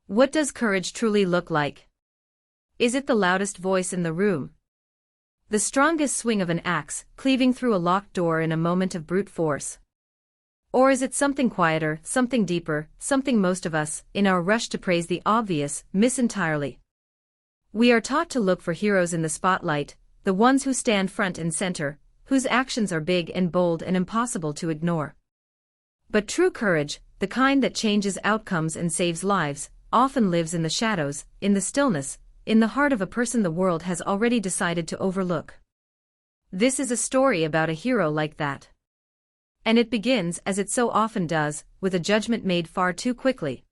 What does courage truly look like? Is it the loudest voice in the room? The strongest swing of an axe, cleaving through a locked door in a moment of brute force? Or is it something quieter, something deeper, something most of us, in our rush to praise the obvious, miss entirely? We are taught to look for heroes in the spotlight, the ones who stand front and center, whose actions are big and bold and impossible to ignore. But true courage, the kind that changes outcomes and saves lives, often lives in the shadows, in the stillness, in the heart of a person the world has already decided to overlook. This is a story about a hero like that. And it begins, as it so often does, with a judgment made far too quickly.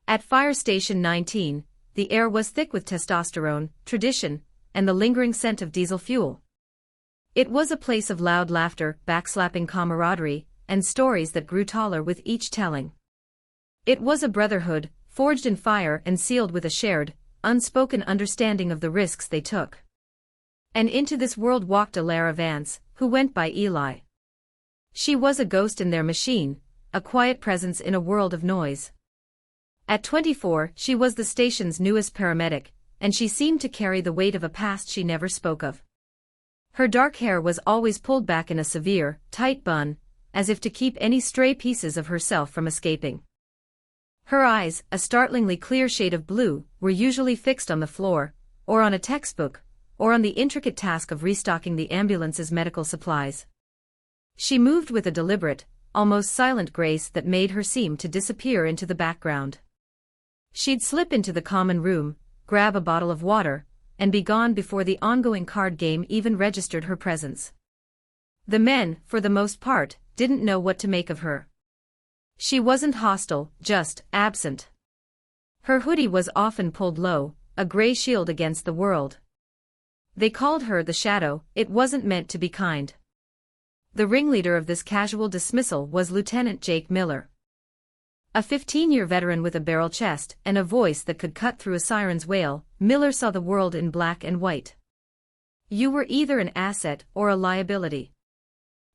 At Fire Station 19, the air was thick with testosterone, tradition, and the lingering scent of diesel fuel. It was a place of loud laughter, backslapping camaraderie, and stories that grew taller with each telling. It was a brotherhood, forged in fire and sealed with a shared, unspoken understanding of the risks they took. And into this world walked Alara Vance, who went by Eli. She was a ghost in their machine, a quiet presence in a world of noise. At 24, she was the station's newest paramedic, and she seemed to carry the weight of a past she never spoke of. Her dark hair was always pulled back in a severe, tight bun, as if to keep any stray pieces of herself from escaping. Her eyes, a startlingly clear shade of blue, were usually fixed on the floor, or on a textbook, or on the intricate task of restocking the ambulance's medical supplies. She moved with a deliberate, almost silent grace that made her seem to disappear into the background. She'd slip into the common room, grab a bottle of water, and be gone before the ongoing card game even registered her presence. The men, for the most part, didn't know what to make of her. She wasn't hostile, just absent. Her hoodie was often pulled low, a gray shield against the world. They called her the Shadow. It wasn't meant to be kind. The ringleader of this casual dismissal was Lieutenant Jake Miller. A 15-year veteran with a barrel chest and a voice that could cut through a siren's wail, Miller saw the world in black and white. You were either an asset or a liability.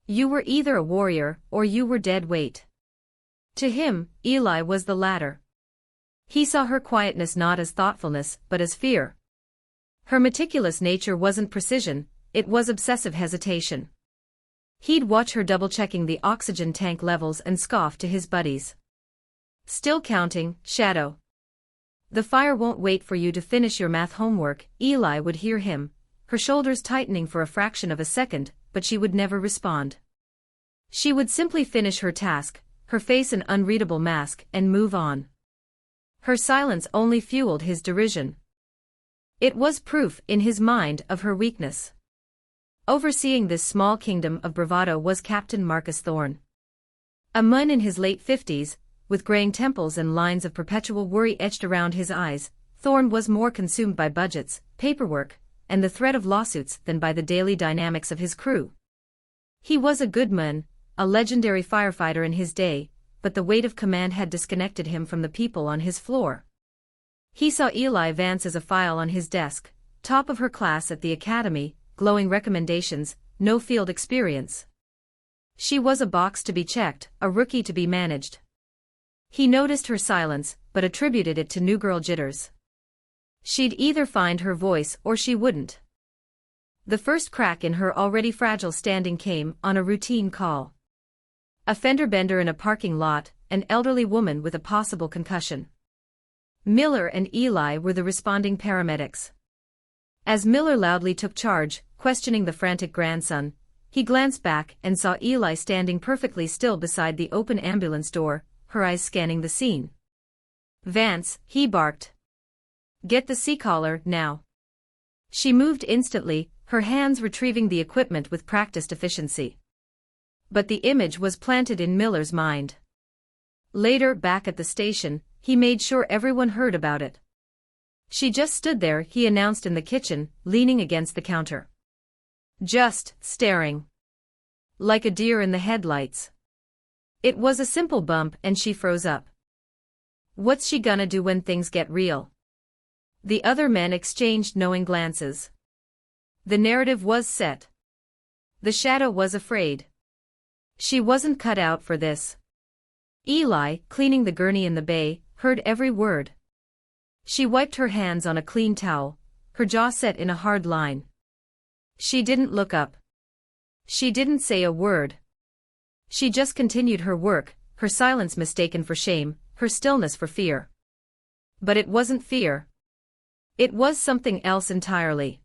You were either a warrior or you were dead weight. To him, Eli was the latter. He saw her quietness not as thoughtfulness but as fear. Her meticulous nature wasn't precision, it was obsessive hesitation. He'd watch her double-checking the oxygen tank levels and scoff to his buddies. Still counting, Shadow. The fire won't wait for you to finish your math homework, Eli would hear him, her shoulders tightening for a fraction of a second, but she would never respond. She would simply finish her task, her face an unreadable mask, and move on. Her silence only fueled his derision. It was proof, in his mind, of her weakness. Overseeing this small kingdom of bravado was Captain Marcus Thorne. A man in his late 50s, with graying temples and lines of perpetual worry etched around his eyes, Thorne was more consumed by budgets, paperwork, and the threat of lawsuits than by the daily dynamics of his crew. He was a good man, a legendary firefighter in his day, but the weight of command had disconnected him from the people on his floor. He saw Eli Vance as a file on his desk, top of her class at the academy, glowing recommendations, no field experience. She was a box to be checked, a rookie to be managed. He noticed her silence, but attributed it to new girl jitters. She'd either find her voice or she wouldn't. The first crack in her already fragile standing came on a routine call. A fender bender in a parking lot, an elderly woman with a possible concussion. Miller and Eli were the responding paramedics. As Miller loudly took charge, questioning the frantic grandson, he glanced back and saw Eli standing perfectly still beside the open ambulance door, her eyes scanning the scene. Vance, he barked. Get the C-collar, now. She moved instantly, her hands retrieving the equipment with practiced efficiency. But the image was planted in Miller's mind. Later, back at the station, he made sure everyone heard about it. She just stood there, he announced in the kitchen, leaning against the counter. Just staring. Like a deer in the headlights. It was a simple bump and she froze up. What's she gonna do when things get real? The other men exchanged knowing glances. The narrative was set. The Shadow was afraid. She wasn't cut out for this. Eli, cleaning the gurney in the bay, heard every word. She wiped her hands on a clean towel, her jaw set in a hard line. She didn't look up. She didn't say a word. She just continued her work, her silence mistaken for shame, her stillness for fear. But it wasn't fear. It was something else entirely.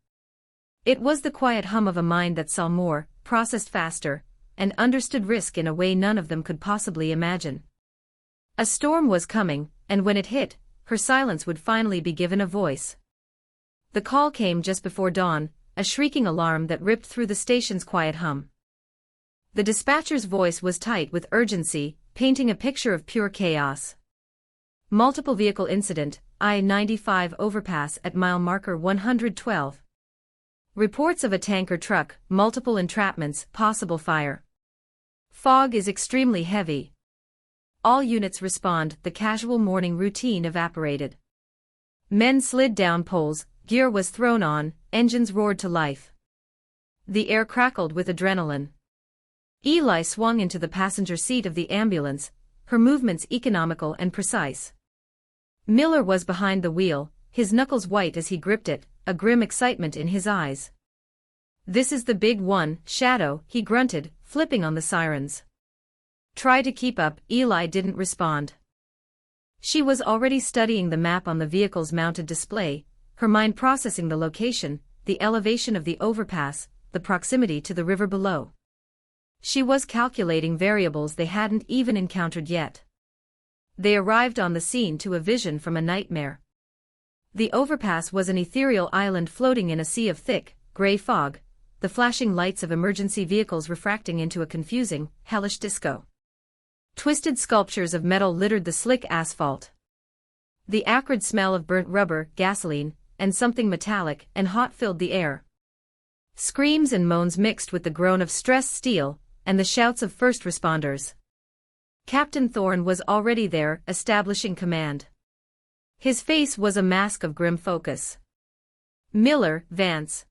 It was the quiet hum of a mind that saw more, processed faster, and understood risk in a way none of them could possibly imagine. A storm was coming, and when it hit, her silence would finally be given a voice. The call came just before dawn, a shrieking alarm that ripped through the station's quiet hum. The dispatcher's voice was tight with urgency, painting a picture of pure chaos. Multiple vehicle incident, I-95 overpass at mile marker 112. Reports of a tanker truck, multiple entrapments, possible fire. Fog is extremely heavy. All units respond, the casual morning routine evaporated. Men slid down poles, gear was thrown on, engines roared to life. The air crackled with adrenaline. Eli swung into the passenger seat of the ambulance, her movements economical and precise. Miller was behind the wheel, his knuckles white as he gripped it, a grim excitement in his eyes. "This is the big one, Shadow," he grunted, flipping on the sirens. "Try to keep up," Eli didn't respond. She was already studying the map on the vehicle's mounted display, her mind processing the location, the elevation of the overpass, the proximity to the river below. She was calculating variables they hadn't even encountered yet. They arrived on the scene to a vision from a nightmare. The overpass was an ethereal island floating in a sea of thick, gray fog, the flashing lights of emergency vehicles refracting into a confusing, hellish disco. Twisted sculptures of metal littered the slick asphalt. The acrid smell of burnt rubber, gasoline, and something metallic and hot filled the air. Screams and moans mixed with the groan of stressed steel, and the shouts of first responders. Captain Thorne was already there, establishing command. His face was a mask of grim focus. "Miller, Vance.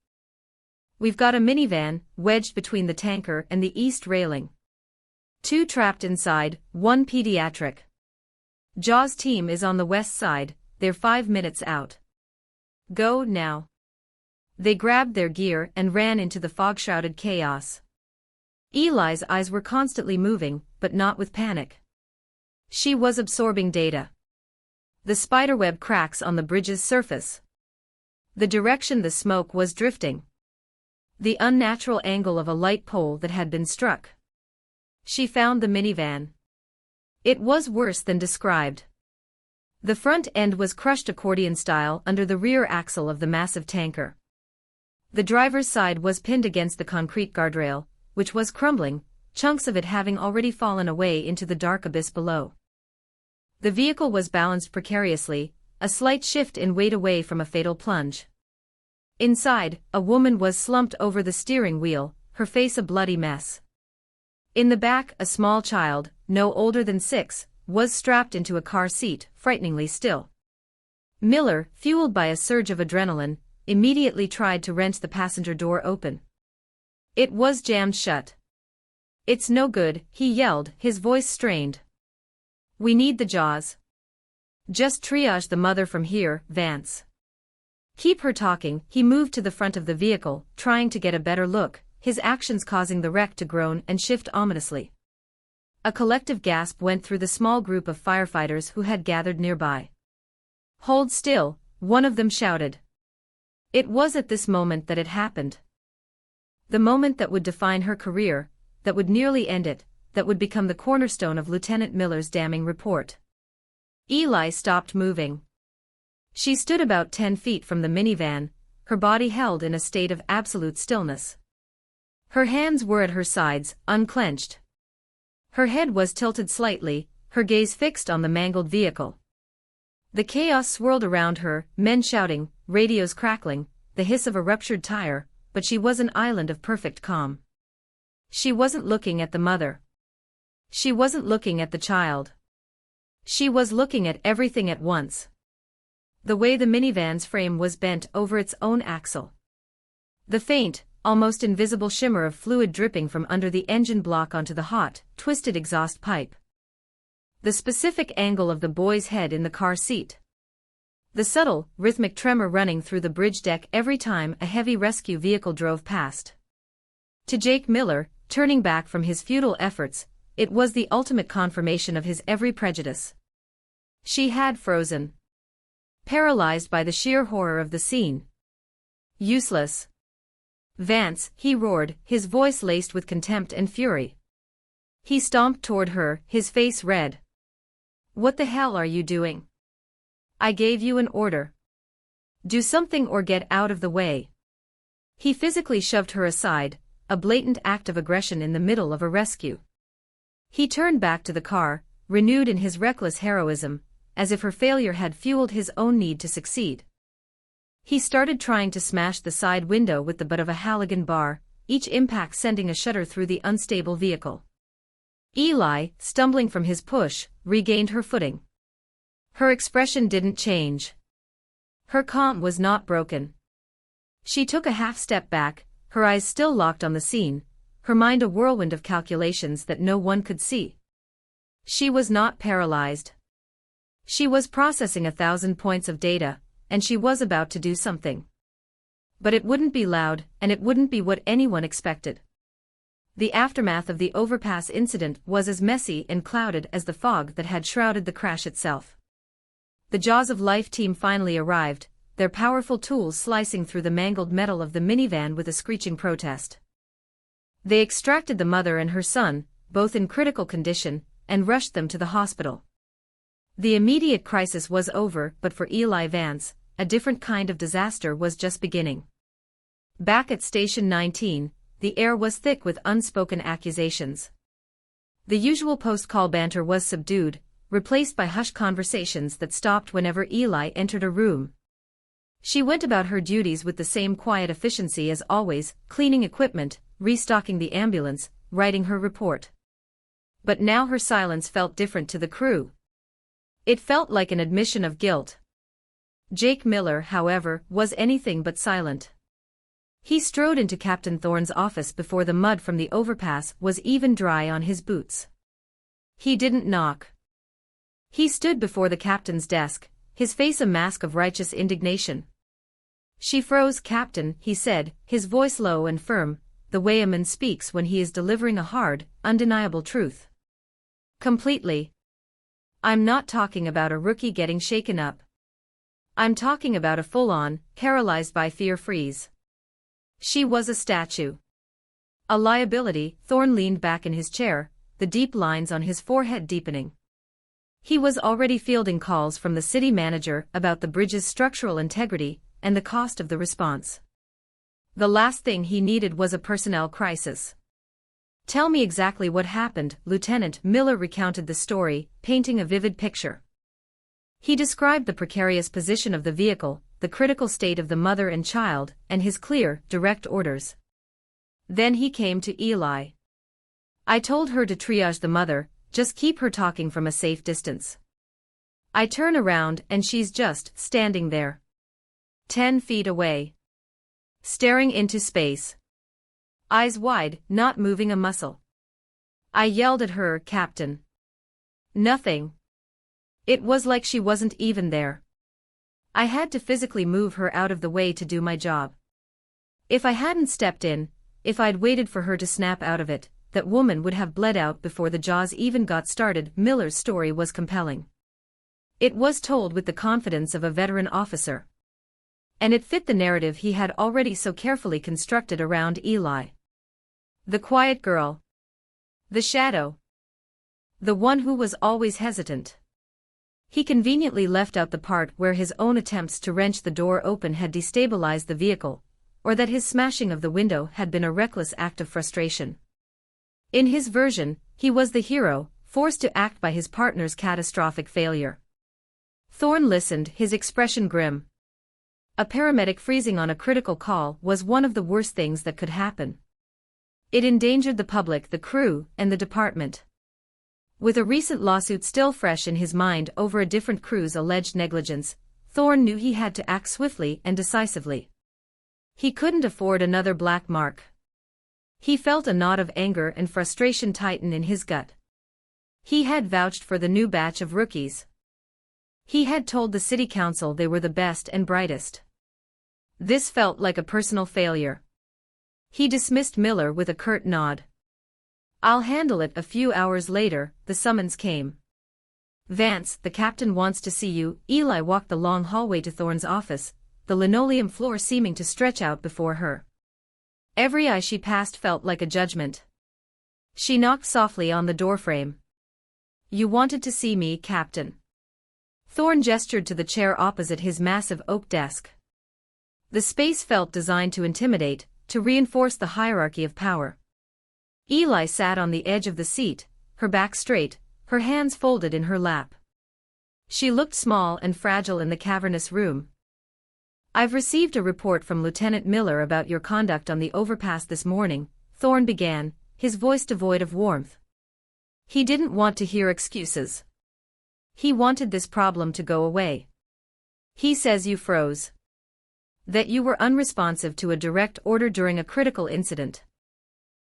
We've got a minivan, wedged between the tanker and the east railing. 2 trapped inside, 1 pediatric. Jaw's team is on the west side, they're 5 minutes out. Go, now." They grabbed their gear and ran into the fog-shrouded chaos. Eli's eyes were constantly moving, but not with panic. She was absorbing data. The spiderweb cracks on the bridge's surface. The direction the smoke was drifting. The unnatural angle of a light pole that had been struck. She found the minivan. It was worse than described. The front end was crushed accordion-style under the rear axle of the massive tanker. The driver's side was pinned against the concrete guardrail, which was crumbling, chunks of it having already fallen away into the dark abyss below. The vehicle was balanced precariously, a slight shift in weight away from a fatal plunge. Inside, a woman was slumped over the steering wheel, her face a bloody mess. In the back, a small child, no older than 6, was strapped into a car seat, frighteningly still. Miller, fueled by a surge of adrenaline, immediately tried to wrench the passenger door open. It was jammed shut. "It's no good," he yelled, his voice strained. "We need the Jaws. Just triage the mother from here, Vance. Keep her talking." He moved to the front of the vehicle, trying to get a better look, his actions causing the wreck to groan and shift ominously. A collective gasp went through the small group of firefighters who had gathered nearby. "Hold still," one of them shouted. It was at this moment that it happened. The moment that would define her career, that would nearly end it, that would become the cornerstone of Lieutenant Miller's damning report. Eli stopped moving. She stood about 10 feet from the minivan, her body held in a state of absolute stillness. Her hands were at her sides, unclenched. Her head was tilted slightly, her gaze fixed on the mangled vehicle. The chaos swirled around her, men shouting, radios crackling, the hiss of a ruptured tire, but she was an island of perfect calm. She wasn't looking at the mother. She wasn't looking at the child. She was looking at everything at once. The way the minivan's frame was bent over its own axle. The faint, almost invisible shimmer of fluid dripping from under the engine block onto the hot, twisted exhaust pipe. The specific angle of the boy's head in the car seat. The subtle, rhythmic tremor running through the bridge deck every time a heavy rescue vehicle drove past. To Jake Miller, turning back from his futile efforts, it was the ultimate confirmation of his every prejudice. She had frozen. Paralyzed by the sheer horror of the scene. Useless. Vance, he roared, his voice laced with contempt and fury. He stomped toward her, his face red. What the hell are you doing? I gave you an order. Do something or get out of the way. He physically shoved her aside, a blatant act of aggression in the middle of a rescue. He turned back to the car, renewed in his reckless heroism, as if her failure had fueled his own need to succeed. He started trying to smash the side window with the butt of a Halligan bar, each impact sending a shudder through the unstable vehicle. Eli, stumbling from his push, regained her footing. Her expression didn't change. Her calm was not broken. She took a half-step back, her eyes still locked on the scene, her mind a whirlwind of calculations that no one could see. She was not paralyzed. She was processing 1,000 points of data, and she was about to do something. But it wouldn't be loud, and it wouldn't be what anyone expected. The aftermath of the overpass incident was as messy and clouded as the fog that had shrouded the crash itself. The Jaws of Life team finally arrived, their powerful tools slicing through the mangled metal of the minivan with a screeching protest. They extracted the mother and her son, both in critical condition, and rushed them to the hospital. The immediate crisis was over, but for Eli Vance, a different kind of disaster was just beginning. Back at Station 19, the air was thick with unspoken accusations. The usual post-call banter was subdued, replaced by hushed conversations that stopped whenever Eli entered a room. She went about her duties with the same quiet efficiency as always, cleaning equipment, restocking the ambulance, writing her report. But now her silence felt different to the crew. It felt like an admission of guilt. Jake Miller, however, was anything but silent. He strode into Captain Thorne's office before the mud from the overpass was even dry on his boots. He didn't knock. He stood before the captain's desk, his face a mask of righteous indignation. She froze, Captain, he said, his voice low and firm, the way a man speaks when he is delivering a hard, undeniable truth. Completely. I'm not talking about a rookie getting shaken up. I'm talking about a full-on, paralyzed by fear freeze. She was a statue. A liability. Thorne leaned back in his chair, the deep lines on his forehead deepening. He was already fielding calls from the city manager about the bridge's structural integrity and the cost of the response. The last thing he needed was a personnel crisis. Tell me exactly what happened, Lieutenant Miller recounted the story, painting a vivid picture. He described the precarious position of the vehicle, the critical state of the mother and child, and his clear, direct orders. Then he came to Eli. I told her to triage the mother, just keep her talking from a safe distance. I turn around and she's just standing there. 10 feet away. Staring into space. Eyes wide, not moving a muscle. I yelled at her, Captain. Nothing. It was like she wasn't even there. I had to physically move her out of the way to do my job. If I hadn't stepped in, if I'd waited for her to snap out of it, that woman would have bled out before the Jaws even got started. Miller's story was compelling. It was told with the confidence of a veteran officer. And it fit the narrative he had already so carefully constructed around Eli. The quiet girl. The shadow. The one who was always hesitant. He conveniently left out the part where his own attempts to wrench the door open had destabilized the vehicle, or that his smashing of the window had been a reckless act of frustration. In his version, he was the hero, forced to act by his partner's catastrophic failure. Thorne listened, his expression grim. A paramedic freezing on a critical call was one of the worst things that could happen. It endangered the public, the crew, and the department. With a recent lawsuit still fresh in his mind over a different crew's alleged negligence, Thorne knew he had to act swiftly and decisively. He couldn't afford another black mark. He felt a knot of anger and frustration tighten in his gut. He had vouched for the new batch of rookies. He had told the city council they were the best and brightest. This felt like a personal failure. He dismissed Miller with a curt nod. "I'll handle it." A few hours later, the summons came. "Vance, the captain wants to see you." Eli walked the long hallway to Thorne's office, the linoleum floor seeming to stretch out before her. Every eye she passed felt like a judgment. She knocked softly on the doorframe. "You wanted to see me, Captain." Thorne gestured to the chair opposite his massive oak desk. The space felt designed to intimidate, to reinforce the hierarchy of power. Eli sat on the edge of the seat, her back straight, her hands folded in her lap. She looked small and fragile in the cavernous room. "I've received a report from Lieutenant Miller about your conduct on the overpass this morning," Thorne began, his voice devoid of warmth. He didn't want to hear excuses. He wanted this problem to go away. "He says you froze. That you were unresponsive to a direct order during a critical incident.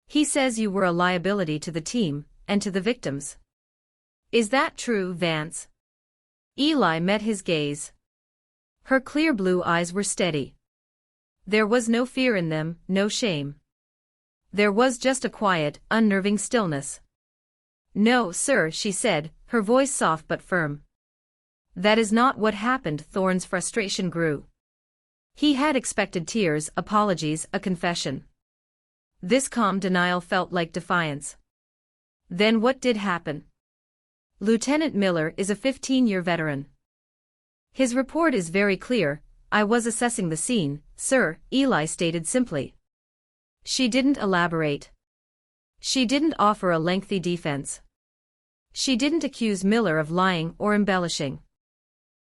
He says you were a liability to the team, and to the victims. Is that true, Vance?" Eli met his gaze. Her clear blue eyes were steady. There was no fear in them, no shame. There was just a quiet, unnerving stillness. "No, sir," she said, her voice soft but firm. "That is not what happened." Thorne's frustration grew. He had expected tears, apologies, a confession. This calm denial felt like defiance. "Then what did happen?" "Lieutenant Miller is a 15-year veteran. His report is very clear. I was assessing the scene, sir," Eli stated simply. She didn't elaborate. She didn't offer a lengthy defense. She didn't accuse Miller of lying or embellishing.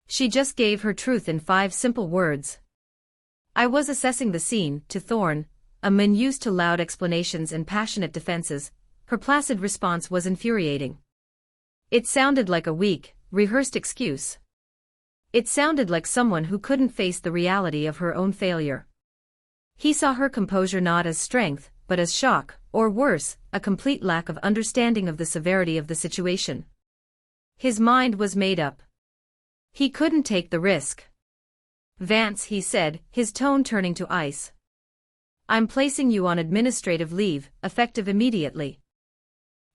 She just gave her truth in 5 simple words. "I was assessing the scene." To Thorne, a man used to loud explanations and passionate defenses, her placid response was infuriating. It sounded like a weak, rehearsed excuse. It sounded like someone who couldn't face the reality of her own failure. He saw her composure not as strength, but as shock, or worse, a complete lack of understanding of the severity of the situation. His mind was made up. He couldn't take the risk. "Vance," he said, his tone turning to ice. "I'm placing you on administrative leave, effective immediately.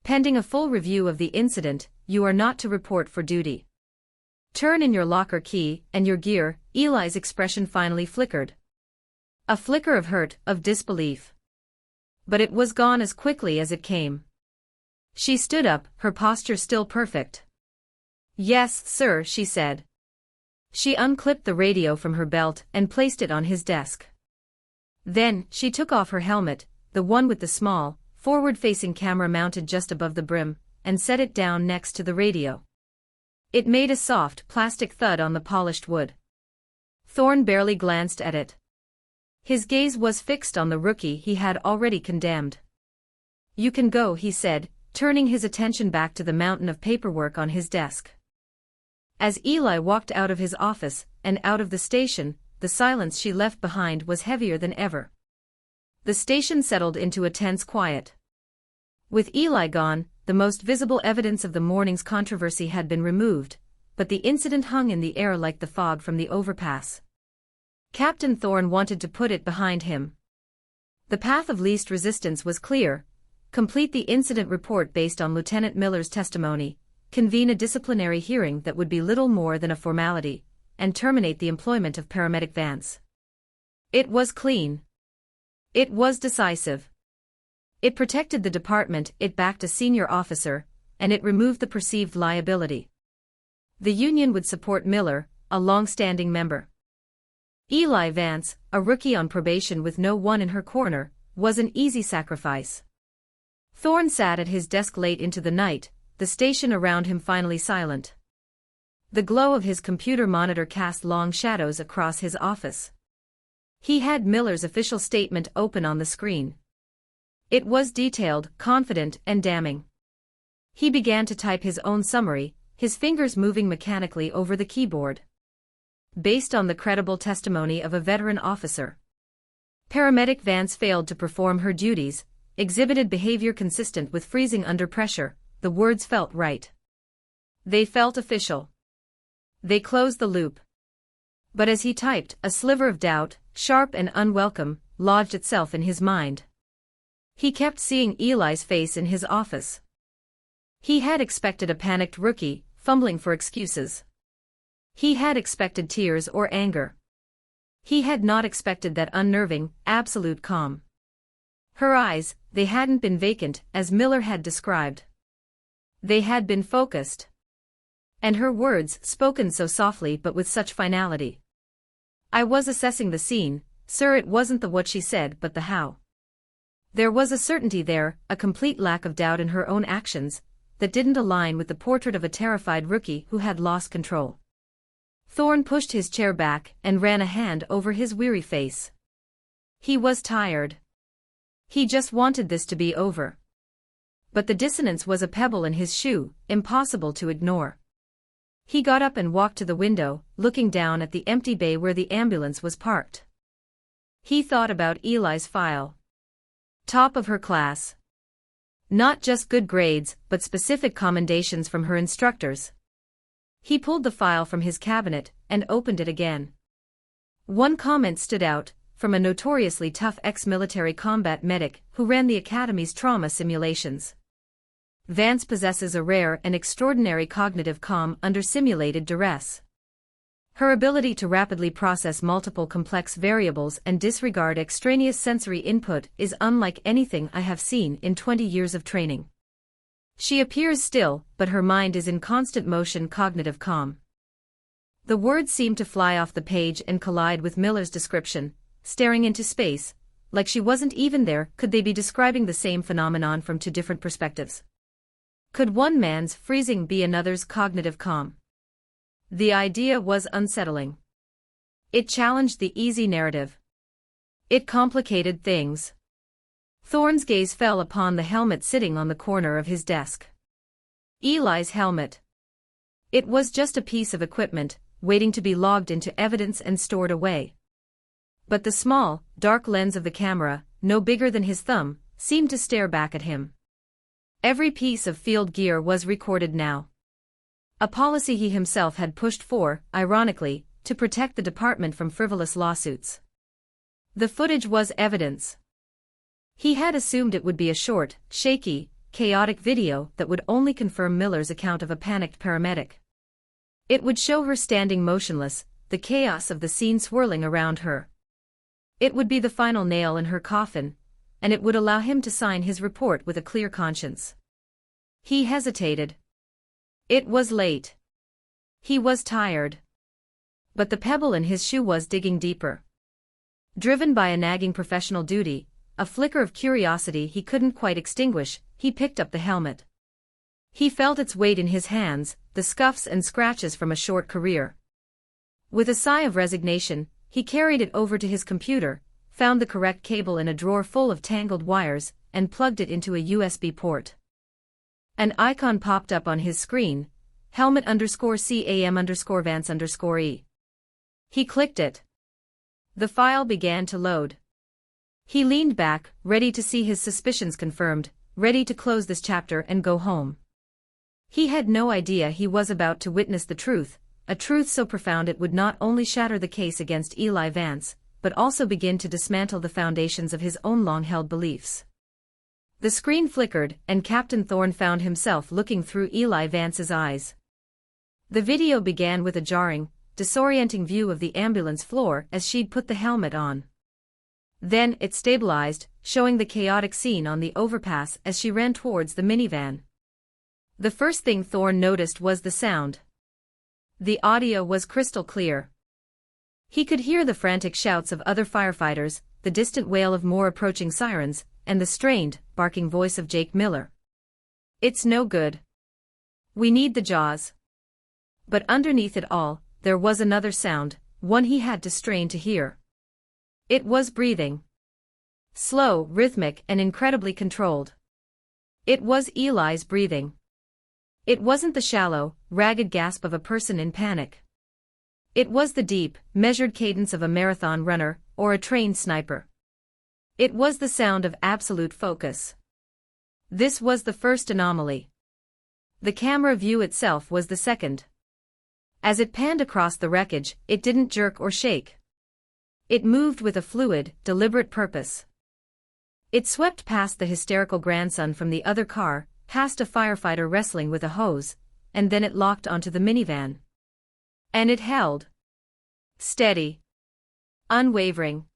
Pending a full review of the incident, you are not to report for duty. Turn in your locker key and your gear." Eli's expression finally flickered. A flicker of hurt, of disbelief. But it was gone as quickly as it came. She stood up, her posture still perfect. "Yes, sir," she said. She unclipped the radio from her belt and placed it on his desk. Then, she took off her helmet, the one with the small, forward-facing camera mounted just above the brim, and set it down next to the radio. It made a soft, plastic thud on the polished wood. Thorne barely glanced at it. His gaze was fixed on the rookie he had already condemned. "You can go," he said, turning his attention back to the mountain of paperwork on his desk. As Eli walked out of his office, and out of the station, the silence she left behind was heavier than ever. The station settled into a tense quiet. With Eli gone, the most visible evidence of the morning's controversy had been removed, but the incident hung in the air like the fog from the overpass. Captain Thorne wanted to put it behind him. The path of least resistance was clear: complete the incident report based on Lieutenant Miller's testimony, convene a disciplinary hearing that would be little more than a formality, and terminate the employment of paramedic Vance. It was clean. It was decisive. It protected the department, it backed a senior officer, and it removed the perceived liability. The union would support Miller, a long-standing member. Eli Vance, a rookie on probation with no one in her corner, was an easy sacrifice. Thorne sat at his desk late into the night, the station around him finally silent. The glow of his computer monitor cast long shadows across his office. He had Miller's official statement open on the screen. It was detailed, confident, and damning. He began to type his own summary, his fingers moving mechanically over the keyboard. Based on the credible testimony of a veteran officer, paramedic Vance failed to perform her duties, exhibited behavior consistent with freezing under pressure. The words felt right. They felt official. They closed the loop. But as he typed, a sliver of doubt, sharp and unwelcome, lodged itself in his mind. He kept seeing Eli's face in his office. He had expected a panicked rookie, fumbling for excuses. He had expected tears or anger. He had not expected that unnerving, absolute calm. Her eyes, they hadn't been vacant, as Miller had described. They had been focused. And her words, spoken so softly but with such finality. I was assessing the scene, sir. It wasn't the what she said but the how. There was a certainty there, a complete lack of doubt in her own actions, that didn't align with the portrait of a terrified rookie who had lost control. Thorne pushed his chair back and ran a hand over his weary face. He was tired. He just wanted this to be over. But the dissonance was a pebble in his shoe, impossible to ignore. He got up and walked to the window, looking down at the empty bay where the ambulance was parked. He thought about Eli's file. Top of her class. Not just good grades, but specific commendations from her instructors. He pulled the file from his cabinet and opened it again. One comment stood out, from a notoriously tough ex-military combat medic who ran the Academy's trauma simulations. Vance possesses a rare and extraordinary cognitive calm under simulated duress. Her ability to rapidly process multiple complex variables and disregard extraneous sensory input is unlike anything I have seen in 20 years of training. She appears still, but her mind is in constant motion. Cognitive calm. The words seemed to fly off the page and collide with Miller's description, staring into space, like she wasn't even there. Could they be describing the same phenomenon from two different perspectives? Could one man's freezing be another's cognitive calm? The idea was unsettling. It challenged the easy narrative. It complicated things. Thorne's gaze fell upon the helmet sitting on the corner of his desk. Eli's helmet. It was just a piece of equipment, waiting to be logged into evidence and stored away. But the small, dark lens of the camera, no bigger than his thumb, seemed to stare back at him. Every piece of field gear was recorded now. A policy he himself had pushed for, ironically, to protect the department from frivolous lawsuits. The footage was evidence. He had assumed it would be a short, shaky, chaotic video that would only confirm Miller's account of a panicked paramedic. It would show her standing motionless, the chaos of the scene swirling around her. It would be the final nail in her coffin, and it would allow him to sign his report with a clear conscience. He hesitated. It was late. He was tired. But the pebble in his shoe was digging deeper. Driven by a nagging professional duty, a flicker of curiosity he couldn't quite extinguish, he picked up the helmet. He felt its weight in his hands, the scuffs and scratches from a short career. With a sigh of resignation, he carried it over to his computer, found the correct cable in a drawer full of tangled wires, and plugged it into a USB port. An icon popped up on his screen, helmet_CAM_Vance_E. He clicked it. The file began to load. He leaned back, ready to see his suspicions confirmed, ready to close this chapter and go home. He had no idea he was about to witness the truth, a truth so profound it would not only shatter the case against Eli Vance, but also begin to dismantle the foundations of his own long-held beliefs. The screen flickered, and Captain Thorne found himself looking through Eli Vance's eyes. The video began with a jarring, disorienting view of the ambulance floor as she'd put the helmet on. Then it stabilized, showing the chaotic scene on the overpass as she ran towards the minivan. The first thing Thorne noticed was the sound. The audio was crystal clear. He could hear the frantic shouts of other firefighters, the distant wail of more approaching sirens, and the strained, barking voice of Jake Miller. "It's no good. We need the jaws." But underneath it all, there was another sound, one he had to strain to hear. It was breathing. Slow, rhythmic, and incredibly controlled. It was Eli's breathing. It wasn't the shallow, ragged gasp of a person in panic. It was the deep, measured cadence of a marathon runner, or a trained sniper. It was the sound of absolute focus. This was the first anomaly. The camera view itself was the second. As it panned across the wreckage, it didn't jerk or shake. It moved with a fluid, deliberate purpose. It swept past the hysterical grandson from the other car, past a firefighter wrestling with a hose, and then it locked onto the minivan. And it held. Steady. Unwavering.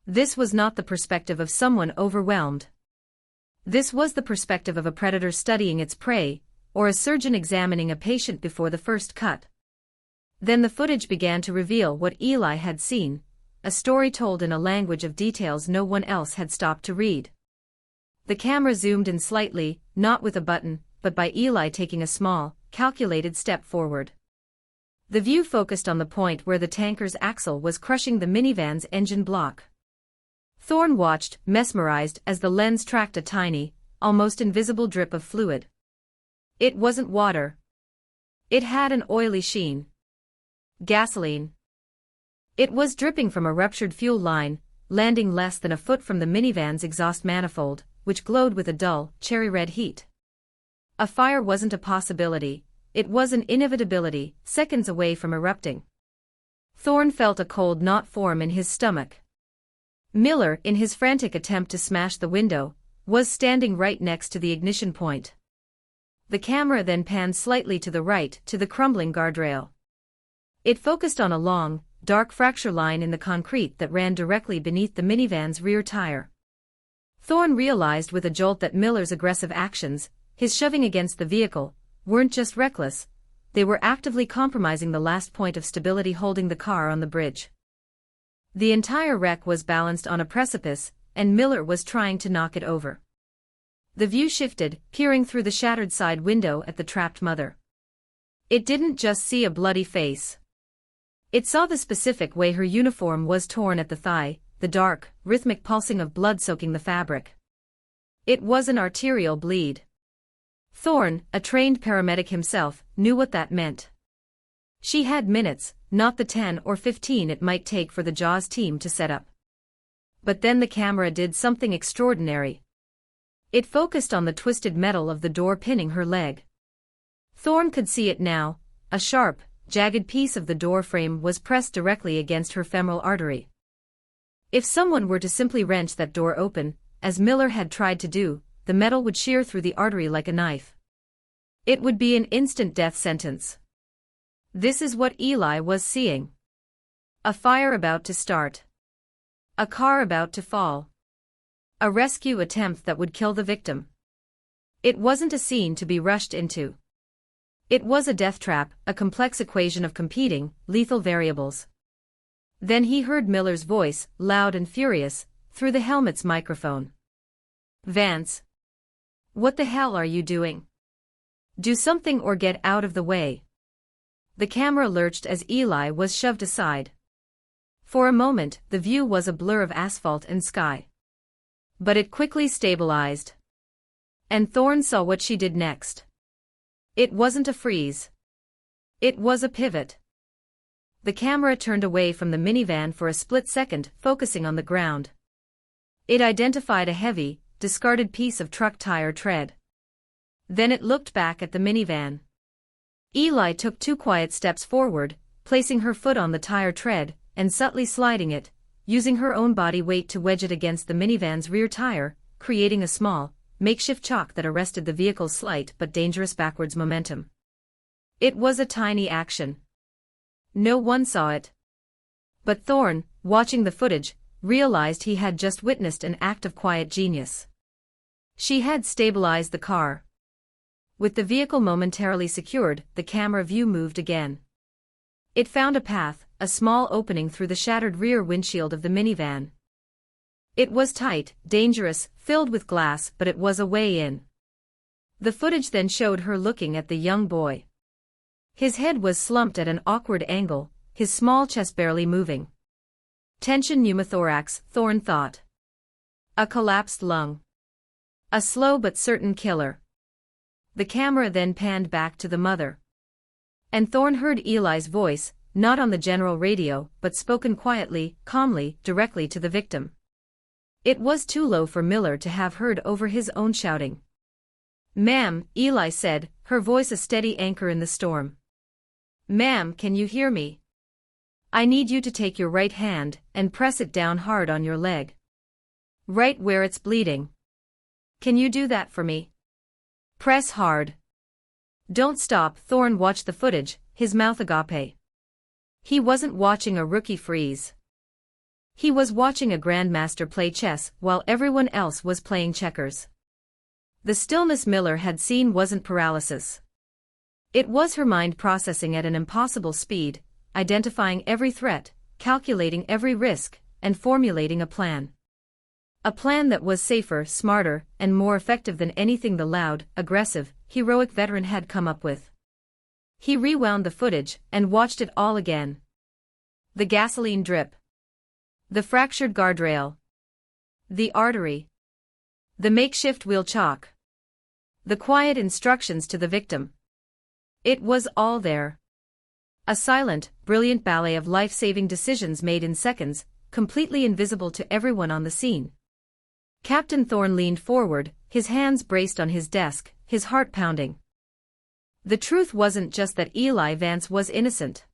This was not the perspective of someone overwhelmed. This was the perspective of a predator studying its prey, or a surgeon examining a patient before the first cut. Then the footage began to reveal what Eli had seen, a story told in a language of details no one else had stopped to read. The camera zoomed in slightly, not with a button, but by Eli taking a small, calculated step forward. The view focused on the point where the tanker's axle was crushing the minivan's engine block. Thorne watched, mesmerized, as the lens tracked a tiny, almost invisible drip of fluid. It wasn't water. It had an oily sheen. Gasoline. It was dripping from a ruptured fuel line, landing less than a foot from the minivan's exhaust manifold, which glowed with a dull, cherry-red heat. A fire wasn't a possibility, it was an inevitability, seconds away from erupting. Thorne felt a cold knot form in his stomach. Miller, in his frantic attempt to smash the window, was standing right next to the ignition point. The camera then panned slightly to the right, to the crumbling guardrail. It focused on a long, dark fracture line in the concrete that ran directly beneath the minivan's rear tire. Thorne realized with a jolt that Miller's aggressive actions, his shoving against the vehicle, weren't just reckless, they were actively compromising the last point of stability holding the car on the bridge. The entire wreck was balanced on a precipice, and Miller was trying to knock it over. The view shifted, peering through the shattered side window at the trapped mother. It didn't just see a bloody face. It saw the specific way her uniform was torn at the thigh, the dark, rhythmic pulsing of blood soaking the fabric. It was an arterial bleed. Thorne, a trained paramedic himself, knew what that meant. She had minutes, not the 10 or 15 it might take for the Jaws team to set up. But then the camera did something extraordinary. It focused on the twisted metal of the door pinning her leg. Thorne could see it now, a sharp, jagged piece of the door frame was pressed directly against her femoral artery. If someone were to simply wrench that door open, as Miller had tried to do, the metal would shear through the artery like a knife. It would be an instant death sentence. This is what Eli was seeing. A fire about to start. A car about to fall. A rescue attempt that would kill the victim. It wasn't a scene to be rushed into. It was a death trap, a complex equation of competing, lethal variables. Then he heard Miller's voice, loud and furious, through the helmet's microphone. "Vance. What the hell are you doing? Do something or get out of the way." The camera lurched as Eli was shoved aside. For a moment, the view was a blur of asphalt and sky. But it quickly stabilized. And Thorne saw what she did next. It wasn't a freeze. It was a pivot. The camera turned away from the minivan for a split second, focusing on the ground. It identified a heavy, discarded piece of truck tire tread. Then it looked back at the minivan. Eli took 2 quiet steps forward, placing her foot on the tire tread, and subtly sliding it, using her own body weight to wedge it against the minivan's rear tire, creating a small, makeshift chock that arrested the vehicle's slight but dangerous backwards momentum. It was a tiny action. No one saw it. But Thorne, watching the footage, realized he had just witnessed an act of quiet genius. She had stabilized the car. With the vehicle momentarily secured, the camera view moved again. It found a path, a small opening through the shattered rear windshield of the minivan. It was tight, dangerous, filled with glass, but it was a way in. The footage then showed her looking at the young boy. His head was slumped at an awkward angle, his small chest barely moving. Tension pneumothorax, Thorne thought. A collapsed lung. A slow but certain killer. The camera then panned back to the mother. And Thorne heard Eli's voice, not on the general radio, but spoken quietly, calmly, directly to the victim. It was too low for Miller to have heard over his own shouting. "Ma'am," Eli said, her voice a steady anchor in the storm. Ma'am, can you hear me? I need you to take your right hand and press it down hard on your leg. Right where it's bleeding. Can you do that for me? Press hard. Don't stop. Thorne watched the footage, his mouth agape. He wasn't watching a rookie freeze. He was watching a grandmaster play chess while everyone else was playing checkers. The stillness Miller had seen wasn't paralysis. It was her mind processing at an impossible speed, identifying every threat, calculating every risk, and formulating a plan. A plan that was safer, smarter, and more effective than anything the loud, aggressive, heroic veteran had come up with. He rewound the footage and watched it all again. The gasoline drip. The fractured guardrail. The artery. The makeshift wheel chalk. The quiet instructions to the victim. It was all there. A silent, brilliant ballet of life-saving decisions made in seconds, completely invisible to everyone on the scene. Captain Thorne leaned forward, his hands braced on his desk, his heart pounding. The truth wasn't just that Eli Vance was innocent.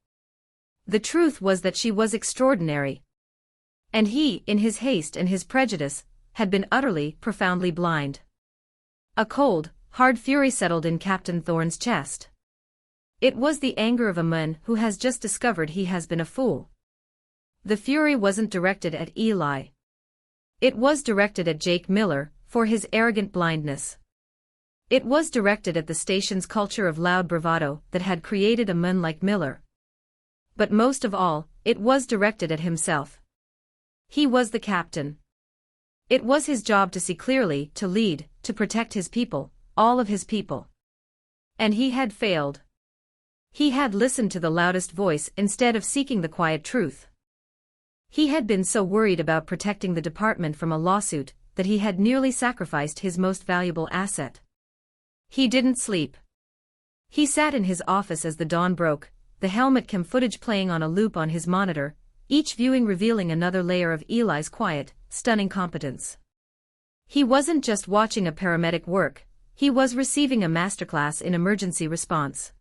The truth was that she was extraordinary. And he, in his haste and his prejudice, had been utterly, profoundly blind. A cold, hard fury settled in Captain Thorne's chest. It was the anger of a man who has just discovered he has been a fool. The fury wasn't directed at Eli. It was directed at Jake Miller, for his arrogant blindness. It was directed at the station's culture of loud bravado that had created a man like Miller. But most of all, it was directed at himself. He was the captain. It was his job to see clearly, to lead, to protect his people, all of his people. And he had failed. He had listened to the loudest voice instead of seeking the quiet truth. He had been so worried about protecting the department from a lawsuit that he had nearly sacrificed his most valuable asset. He didn't sleep. He sat in his office as the dawn broke, the helmet cam footage playing on a loop on his monitor, each viewing revealing another layer of Eli's quiet, stunning competence. He wasn't just watching a paramedic work, he was receiving a masterclass in emergency response.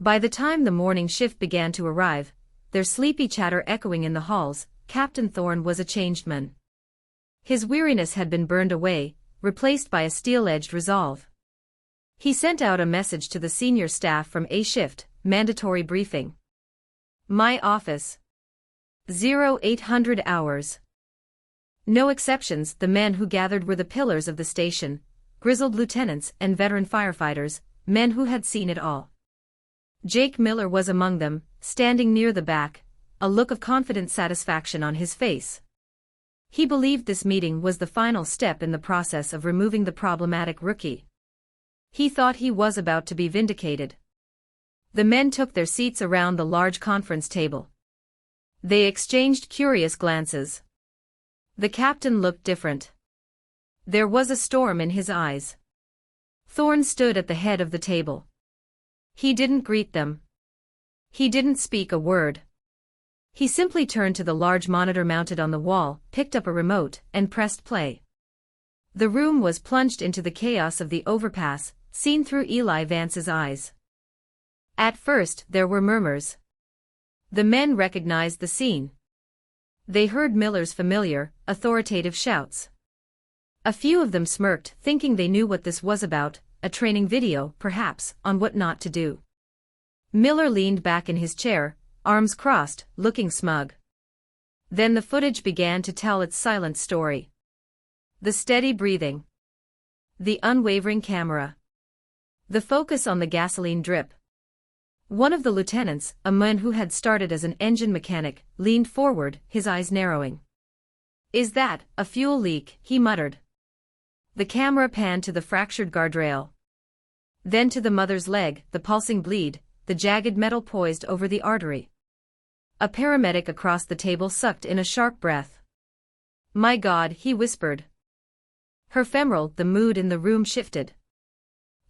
By the time the morning shift began to arrive, their sleepy chatter echoing in the halls, Captain Thorne was a changed man. His weariness had been burned away, replaced by a steel-edged resolve. He sent out a message to the senior staff from A shift, mandatory briefing. My office. 0800 hours. No exceptions, the men who gathered were the pillars of the station, grizzled lieutenants and veteran firefighters, men who had seen it all. Jake Miller was among them, standing near the back, a look of confident satisfaction on his face. He believed this meeting was the final step in the process of removing the problematic rookie. He thought he was about to be vindicated. The men took their seats around the large conference table. They exchanged curious glances. The captain looked different. There was a storm in his eyes. Thorne stood at the head of the table. He didn't greet them. He didn't speak a word. He simply turned to the large monitor mounted on the wall, picked up a remote, and pressed play. The room was plunged into the chaos of the overpass, seen through Eli Vance's eyes. At first, there were murmurs. The men recognized the scene. They heard Miller's familiar, authoritative shouts. A few of them smirked, thinking they knew what this was about, a training video, perhaps, on what not to do. Miller leaned back in his chair, arms crossed, looking smug. Then the footage began to tell its silent story. The steady breathing. The unwavering camera. The focus on the gasoline drip. One of the lieutenants, a man who had started as an engine mechanic, leaned forward, his eyes narrowing. "Is that a fuel leak?" he muttered. The camera panned to the fractured guardrail. Then to the mother's leg, the pulsing bleed, the jagged metal poised over the artery. A paramedic across the table sucked in a sharp breath. "My God," he whispered. Her femoral, the mood in the room shifted.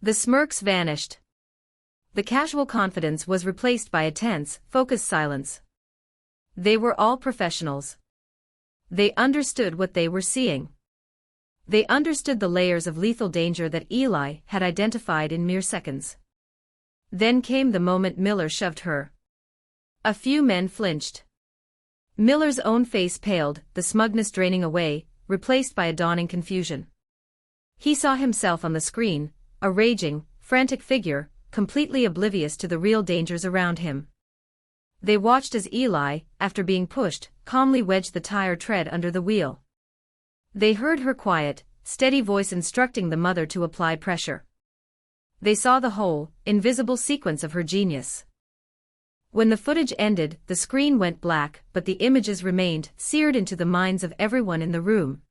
The smirks vanished. The casual confidence was replaced by a tense, focused silence. They were all professionals. They understood what they were seeing. They understood the layers of lethal danger that Eli had identified in mere seconds. Then came the moment Miller shoved her. A few men flinched. Miller's own face paled, the smugness draining away, replaced by a dawning confusion. He saw himself on the screen, a raging, frantic figure, completely oblivious to the real dangers around him. They watched as Eli, after being pushed, calmly wedged the tire tread under the wheel. They heard her quiet, steady voice instructing the mother to apply pressure. They saw the whole, invisible sequence of her genius. When the footage ended, the screen went black, but the images remained, seared into the minds of everyone in the room.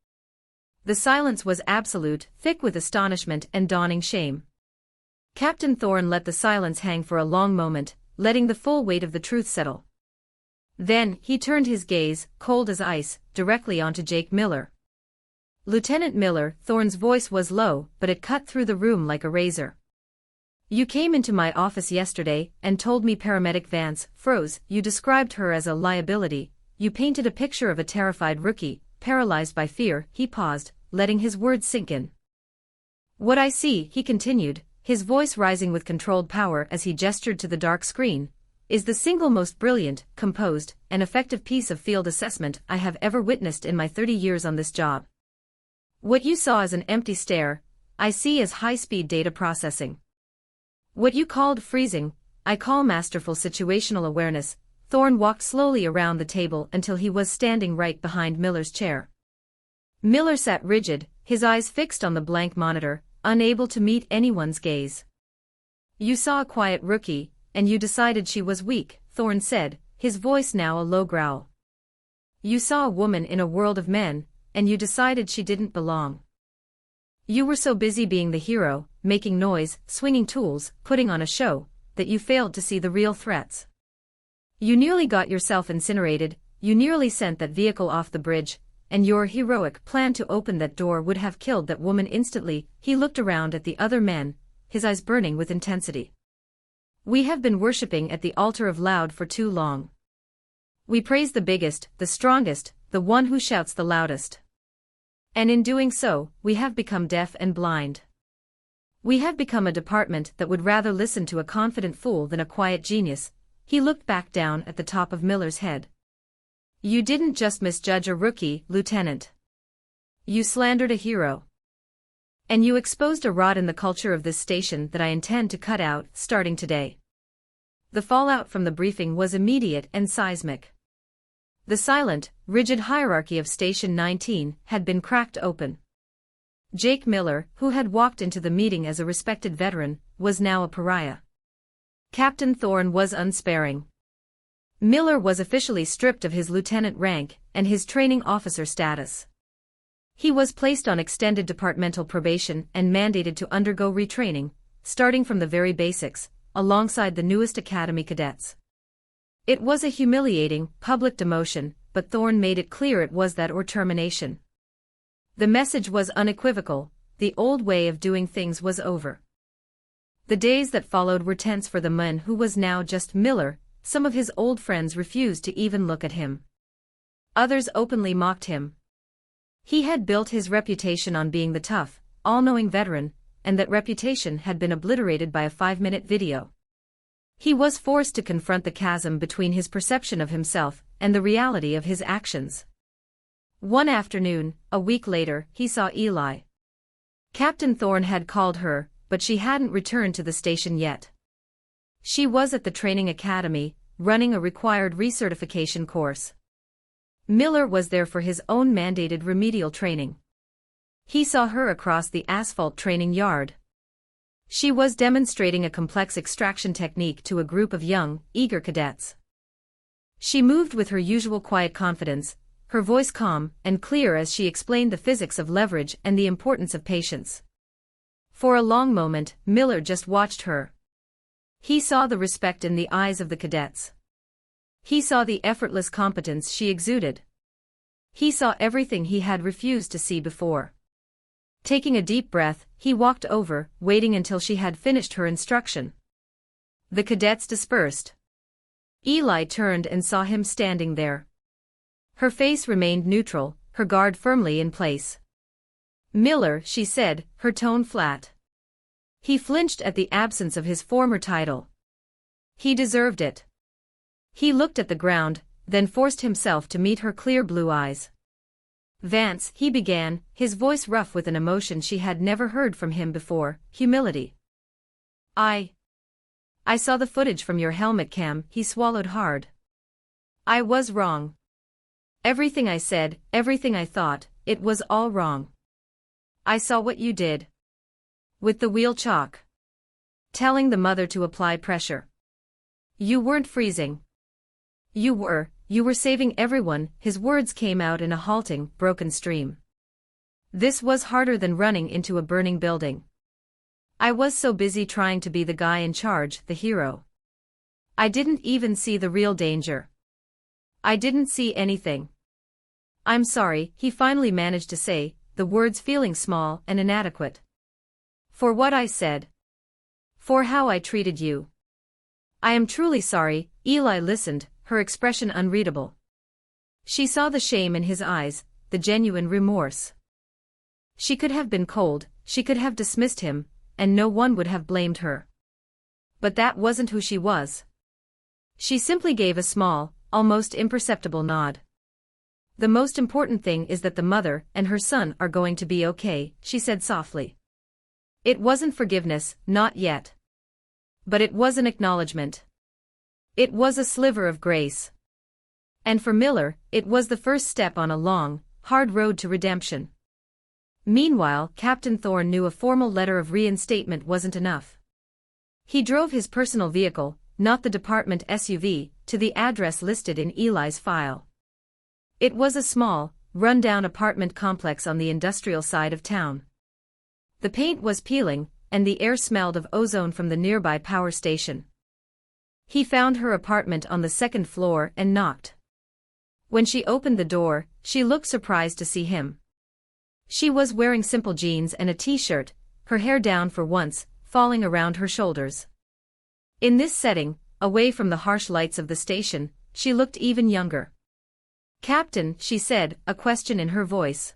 The silence was absolute, thick with astonishment and dawning shame. Captain Thorne let the silence hang for a long moment, letting the full weight of the truth settle. Then, he turned his gaze, cold as ice, directly onto Jake Miller. Lieutenant Miller, Thorne's voice was low, but it cut through the room like a razor. You came into my office yesterday and told me paramedic Vance froze. You described her as a liability. You painted a picture of a terrified rookie, paralyzed by fear. He paused, letting his words sink in. What I see, he continued, his voice rising with controlled power as he gestured to the dark screen, is the single most brilliant, composed, and effective piece of field assessment I have ever witnessed in my 30 years on this job. What you saw as an empty stare, I see as high-speed data processing. What you called freezing, I call masterful situational awareness. Thorne walked slowly around the table until he was standing right behind Miller's chair. Miller sat rigid, his eyes fixed on the blank monitor, unable to meet anyone's gaze. You saw a quiet rookie, and you decided she was weak, Thorne said, his voice now a low growl. You saw a woman in a world of men, and you decided she didn't belong. You were so busy being the hero, making noise, swinging tools, putting on a show, that you failed to see the real threats. You nearly got yourself incinerated, you nearly sent that vehicle off the bridge, and your heroic plan to open that door would have killed that woman instantly. He looked around at the other men, his eyes burning with intensity. We have been worshipping at the altar of loud for too long. We praise the biggest, the strongest, the one who shouts the loudest. And in doing so, we have become deaf and blind. We have become a department that would rather listen to a confident fool than a quiet genius. He looked back down at the top of Miller's head. You didn't just misjudge a rookie, Lieutenant. You slandered a hero. And you exposed a rot in the culture of this station that I intend to cut out, starting today. The fallout from the briefing was immediate and seismic. The silent, rigid hierarchy of Station 19 had been cracked open. Jake Miller, who had walked into the meeting as a respected veteran, was now a pariah. Captain Thorne was unsparing. Miller was officially stripped of his lieutenant rank and his training officer status. He was placed on extended departmental probation and mandated to undergo retraining, starting from the very basics, alongside the newest academy cadets. It was a humiliating, public demotion, but Thorne made it clear it was that or termination. The message was unequivocal, the old way of doing things was over. The days that followed were tense for the man who was now just Miller. Some of his old friends refused to even look at him. Others openly mocked him. He had built his reputation on being the tough, all-knowing veteran, and that reputation had been obliterated by a 5-minute video. He was forced to confront the chasm between his perception of himself and the reality of his actions. One afternoon, a week later, he saw Eli. Captain Thorne had called her, but she hadn't returned to the station yet. She was at the training academy, running a required recertification course. Miller was there for his own mandated remedial training. He saw her across the asphalt training yard. She was demonstrating a complex extraction technique to a group of young, eager cadets. She moved with her usual quiet confidence, her voice calm and clear as she explained the physics of leverage and the importance of patience. For a long moment, Miller just watched her. He saw the respect in the eyes of the cadets. He saw the effortless competence she exuded. He saw everything he had refused to see before. Taking a deep breath, he walked over, waiting until she had finished her instruction. The cadets dispersed. Eli turned and saw him standing there. Her face remained neutral, her guard firmly in place. Miller, she said, her tone flat. He flinched at the absence of his former title. He deserved it. He looked at the ground, then forced himself to meet her clear blue eyes. Vance, he began, his voice rough with an emotion she had never heard from him before, humility. I saw the footage from your helmet cam. He swallowed hard. I was wrong. Everything I said, everything I thought, it was all wrong. I saw what you did. With the wheel chalk. Telling the mother to apply pressure. You weren't freezing. You were saving everyone. His words came out in a halting, broken stream. This was harder than running into a burning building. I was so busy trying to be the guy in charge, the hero. I didn't even see the real danger. I didn't see anything. I'm sorry, he finally managed to say, the words feeling small and inadequate. For what I said. For how I treated you. I am truly sorry. Eli listened, her expression unreadable. She saw the shame in his eyes, the genuine remorse. She could have been cold, she could have dismissed him, and no one would have blamed her. But that wasn't who she was. She simply gave a small, almost imperceptible nod. The most important thing is that the mother and her son are going to be okay, she said softly. It wasn't forgiveness, not yet. But it was an acknowledgement. It was a sliver of grace. And for Miller, it was the first step on a long, hard road to redemption. Meanwhile, Captain Thorne knew a formal letter of reinstatement wasn't enough. He drove his personal vehicle, not the department SUV, to the address listed in Eli's file. It was a small, run-down apartment complex on the industrial side of town. The paint was peeling, and the air smelled of ozone from the nearby power station. He found her apartment on the second floor and knocked. When she opened the door, she looked surprised to see him. She was wearing simple jeans and a t-shirt, her hair down for once, falling around her shoulders. In this setting, away from the harsh lights of the station, she looked even younger. Captain, she said, a question in her voice.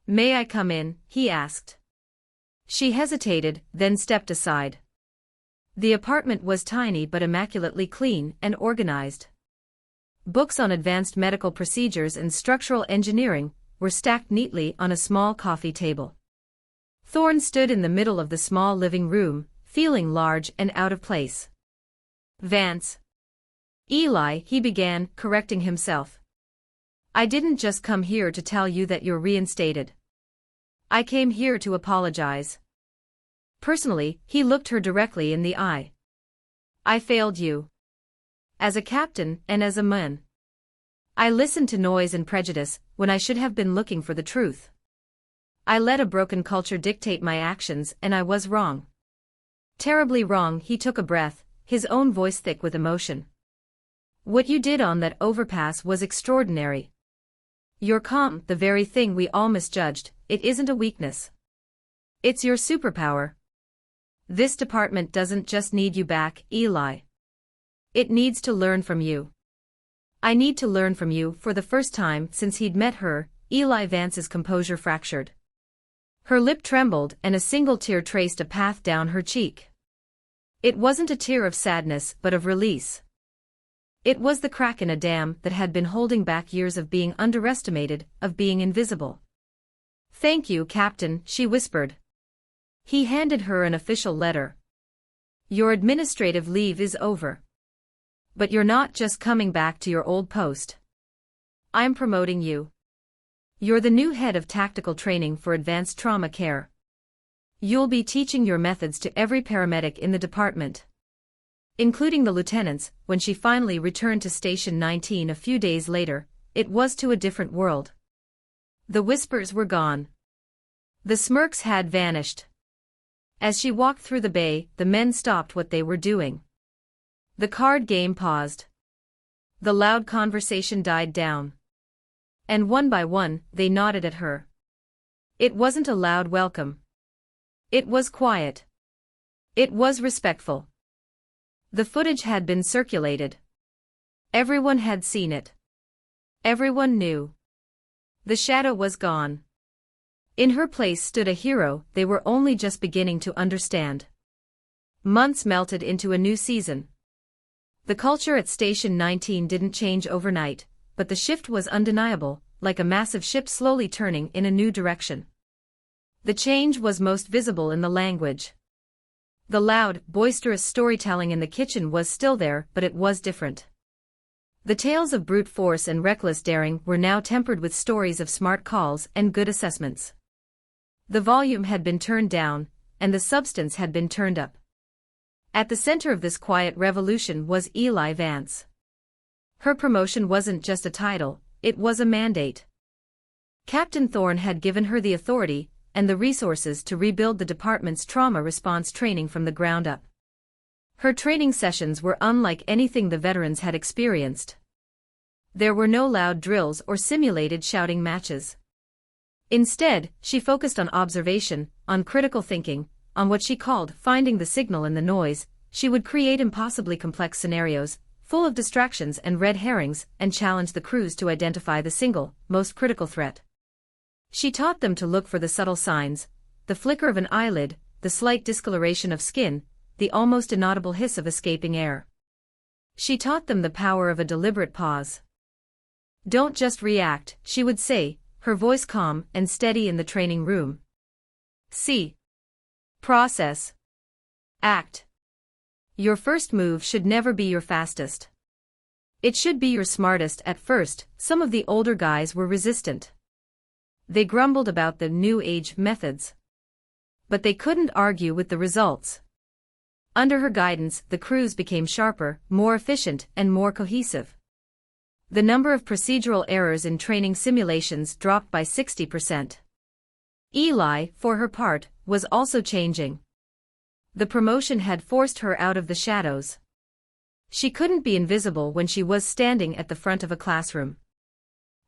May I come in? He asked. She hesitated, then stepped aside. The apartment was tiny but immaculately clean and organized. Books on advanced medical procedures and structural engineering were stacked neatly on a small coffee table. Thorne stood in the middle of the small living room, feeling large and out of place. Vance. Eli, he began, correcting himself. I didn't just come here to tell you that you're reinstated. I came here to apologize. Personally, he looked her directly in the eye. I failed you. As a captain and as a man. I listened to noise and prejudice when I should have been looking for the truth. I let a broken culture dictate my actions and I was wrong. Terribly wrong. He took a breath, his own voice thick with emotion. What you did on that overpass was extraordinary. You're calm, the very thing we all misjudged. It isn't a weakness. It's your superpower. This department doesn't just need you back, Eli. It needs to learn from you. I need to learn from you. For the first time since he'd met her, Eli Vance's composure fractured. Her lip trembled and a single tear traced a path down her cheek. It wasn't a tear of sadness but of release. It was the crack in a dam that had been holding back years of being underestimated, of being invisible. Thank you, Captain, she whispered. He handed her an official letter. Your administrative leave is over. But you're not just coming back to your old post. I'm promoting you. You're the new head of tactical training for advanced trauma care. You'll be teaching your methods to every paramedic in the department. Including the lieutenants. When she finally returned to Station 19 a few days later, it was to a different world. The whispers were gone. The smirks had vanished. As she walked through the bay, the men stopped what they were doing. The card game paused. The loud conversation died down. And one by one, they nodded at her. It wasn't a loud welcome. It was quiet. It was respectful. The footage had been circulated. Everyone had seen it. Everyone knew. The shadow was gone. In her place stood a hero they were only just beginning to understand. Months melted into a new season. The culture at Station 19 didn't change overnight, but the shift was undeniable, like a massive ship slowly turning in a new direction. The change was most visible in the language. The loud, boisterous storytelling in the kitchen was still there, but it was different. The tales of brute force and reckless daring were now tempered with stories of smart calls and good assessments. The volume had been turned down, and the substance had been turned up. At the center of this quiet revolution was Eli Vance. Her promotion wasn't just a title, it was a mandate. Captain Thorne had given her the authority and the resources to rebuild the department's trauma response training from the ground up. Her training sessions were unlike anything the veterans had experienced. There were no loud drills or simulated shouting matches. Instead, she focused on observation, on critical thinking, on what she called finding the signal in the noise. She would create impossibly complex scenarios, full of distractions and red herrings, and challenge the crews to identify the single, most critical threat. She taught them to look for the subtle signs, the flicker of an eyelid, the slight discoloration of skin, the almost inaudible hiss of escaping air. She taught them the power of a deliberate pause. Don't just react, she would say, her voice calm and steady in the training room. See. Process. Act. Your first move should never be your fastest. It should be your smartest. At first, some of the older guys were resistant. They grumbled about the new age methods. But they couldn't argue with the results. Under her guidance, the crews became sharper, more efficient, and more cohesive. The number of procedural errors in training simulations dropped by 60%. Eli, for her part, was also changing. The promotion had forced her out of the shadows. She couldn't be invisible when she was standing at the front of a classroom.